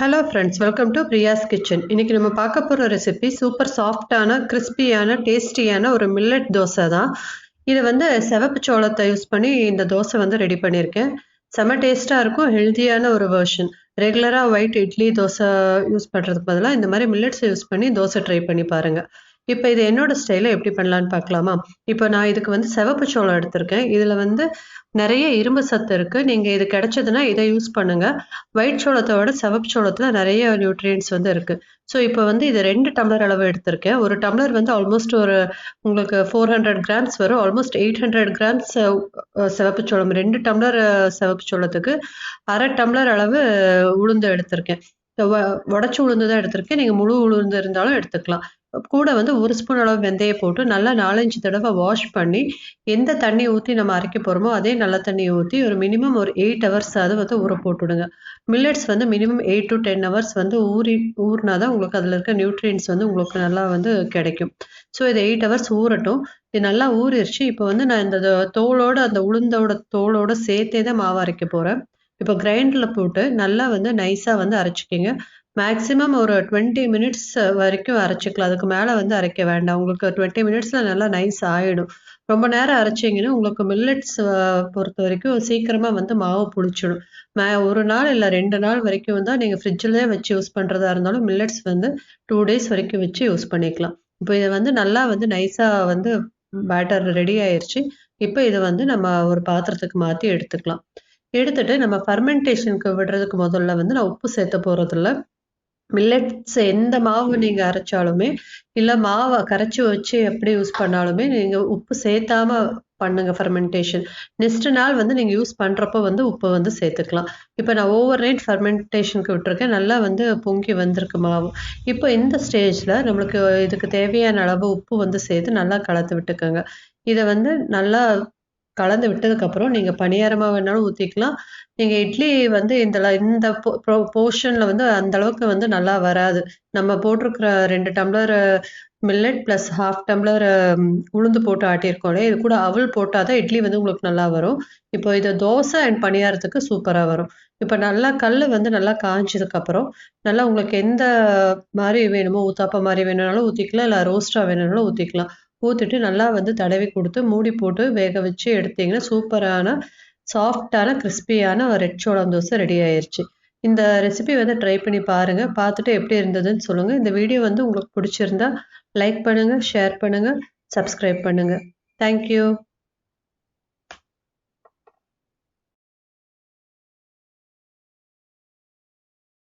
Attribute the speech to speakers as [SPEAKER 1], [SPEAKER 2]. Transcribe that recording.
[SPEAKER 1] Hello friends, welcome to Priya's kitchen. இன்னைக்கு நம்ம பார்க்க போகிற ரெசிபி சூப்பர் சாஃப்டான, கிறிஸ்பியான, டேஸ்டியான ஒரு மில்லட் தோசை தான். இது வந்து சிவப்பு சோளத்தை யூஸ் பண்ணி இந்த தோசை வந்து ரெடி பண்ணியிருக்கேன். செம டேஸ்ட்டாக இருக்கும், ஹெல்த்தியான ஒரு வெர்ஷன். ரெகுலராக ஒயிட் இட்லி தோசை யூஸ் பண்ணுறதுக்கு பதிலாக இந்த மாதிரி மில்லட்ஸை யூஸ் பண்ணி தோசை ட்ரை பண்ணி பாருங்கள். இப்போ இது என்னோட ஸ்டைலில் எப்படி பண்ணலான்னு பார்க்கலாமா? இப்போ நான் இதுக்கு வந்து சிவப்பு சோளம் எடுத்திருக்கேன். இதில் வந்து நிறைய இரும்பு சத்து இருக்குது. நீங்கள் இது கிடைச்சதுன்னா இதை யூஸ் பண்ணுங்கள். ஒயிட் சோளத்தை விட சிவப்பு சோளத்தில் நிறைய நியூட்ரியன்ஸ் வந்து இருக்குது. ஸோ இப்போ வந்து இது 2 டம்ளர் அளவு எடுத்திருக்கேன். ஒரு டம்ளர் வந்து ஆல்மோஸ்ட் ஒரு உங்களுக்கு 400 கிராம்ஸ் வரும். ஆல்மோஸ்ட் 800 கிராம்ஸ் சிவப்பு சோளம். 2 டம்ளர் சிவப்பு சோளத்துக்கு அரை டம்ளர் அளவு உளுந்து எடுத்திருக்கேன். உடச்சி உளுந்து தான் எடுத்திருக்கேன். நீங்கள் முழு உளுந்து இருந்தாலும் எடுத்துக்கலாம். கூட வந்து 1 ஸ்பூன் அளவு வெந்தயம் போட்டு நல்லா 4-5 தடவை வாஷ் பண்ணி, எந்த தண்ணி ஊற்றி நம்ம அரைக்க போகிறோமோ அதே நல்ல தண்ணியை ஊற்றி ஒரு மினிமம் ஒரு 8 ஹவர்ஸ் அது வந்து ஊற போட்டுவிடுங்க. மில்லட்ஸ் வந்து மினிமம் 8 to 10 ஹவர்ஸ் வந்து ஊறினா தான் உங்களுக்கு அதில் இருக்க நியூட்ரியன்ஸ் வந்து உங்களுக்கு நல்லா வந்து கிடைக்கும். ஸோ இது 8 ஹவர்ஸ் ஊறட்டும். இது நல்லா ஊறிடுச்சு. இப்போ வந்து நான் இந்த தோலோட அந்த உளுந்தோட தோலோட சேர்த்தே தான் மாவு அரைக்க போகிறேன். இப்போ கிரைண்டரில் போட்டு நல்லா வந்து நைஸாக வந்து அரைச்சிக்கிங்க. மேக்ஸிமம் ஒரு 20 மினிட்ஸ் வரைக்கும் அரைச்சிக்கலாம். அதுக்கு மேலே வந்து அரைக்க வேண்டாம். உங்களுக்கு 20 மினிட்ஸில் நல்லா நைஸ் ஆகிடும். ரொம்ப நேரம் அரைச்சிங்கன்னா உங்களுக்கு மில்லட்ஸ் பொறுத்த வரைக்கும் சீக்கிரமாக வந்து மாவு புளிச்சிடும். ஒரு நாள் இல்லை 2 நாள் வரைக்கும் தான் நீங்கள் ஃப்ரிட்ஜிலே வச்சு யூஸ் பண்ணுறதா இருந்தாலும் மில்லட்ஸ் வந்து 2 டேஸ் வரைக்கும் வச்சு யூஸ் பண்ணிக்கலாம். இப்போ இதை வந்து நல்லா வந்து நைஸாக வந்து பேட்டர் ரெடி ஆயிடுச்சு. இப்போ இதை வந்து நம்ம ஒரு பாத்திரத்துக்கு மாற்றி எடுத்துக்கலாம். எடுத்துட்டு நம்ம ஃபர்மெண்டேஷனுக்கு விடுறதுக்கு முதல்ல வந்து நான் உப்பு சேர்த்த போகிறதில்ல. மில்லட்ஸ் எந்த மாவு நீங்கள் அரைச்சாலுமே இல்லை மாவை கரைச்சி வச்சு எப்படி யூஸ் பண்ணாலுமே நீங்கள் உப்பு சேர்த்தாம பண்ணுங்க ஃபர்மெண்டேஷன். நெக்ஸ்ட் நாள் வந்து நீங்கள் யூஸ் பண்ணுறப்போ வந்து உப்பை வந்து சேர்த்துக்கலாம். இப்போ நான் ஓவர் நைட் ஃபர்மெண்டேஷனுக்கு விட்டுருக்கேன். நல்லா வந்து பொங்கி வந்திருக்கு மாவு. இப்போ இந்த ஸ்டேஜில் நம்மளுக்கு இதுக்கு தேவையான அளவு உப்பு வந்து சேர்த்து நல்லா கலந்து விட்டுக்கோங்க. இதை வந்து நல்லா கலந்து விட்டதுக்கப்புறம் நீங்கள் பணியாரமாக வேணாலும் ஊற்றிக்கலாம். நீங்கள் இட்லி வந்து இந்த போர்ஷனில் வந்து அந்த அளவுக்கு வந்து நல்லா வராது. நம்ம போட்டிருக்கிற 2 டம்ளர் மில்லட் ப்ளஸ் 1/2 டம்ளர் உளுந்து போட்டு ஆட்டியிருக்கோம் இல்லையா, இது கூட அவல் போட்டால் தான் இட்லி வந்து உங்களுக்கு நல்லா வரும். இப்போ இது தோசை அண்ட் பணியாரத்துக்கு சூப்பராக வரும். இப்போ நல்லா கல் வந்து நல்லா காய்ச்சதுக்கப்புறம் நல்லா உங்களுக்கு எந்த மாதிரி வேணுமோ, ஊத்தாப்பம் மாதிரி வேணும்னாலும் ஊற்றிக்கலாம், இல்லை ரோஸ்ட்டாக வேணும்னாலும் ஊற்றிக்கலாம். ஊற்றிட்டு நல்லா வந்து தடவி கொடுத்து மூடி போட்டு வேக வச்சு எடுத்தீங்கன்னா சூப்பரான சாஃப்டான கிறிஸ்பியான ரெட் சோளம் தோசை ரெடி ஆயிருச்சு. இந்த ரெசிபி வந்து ட்ரை பண்ணி பாருங்க. பார்த்துட்டு எப்படி இருந்ததுன்னு சொல்லுங்க. இந்த வீடியோ வந்து உங்களுக்கு பிடிச்சிருந்தா லைக் பண்ணுங்க, ஷேர் பண்ணுங்க, சப்ஸ்கிரைப் பண்ணுங்க. தேங்க்யூ.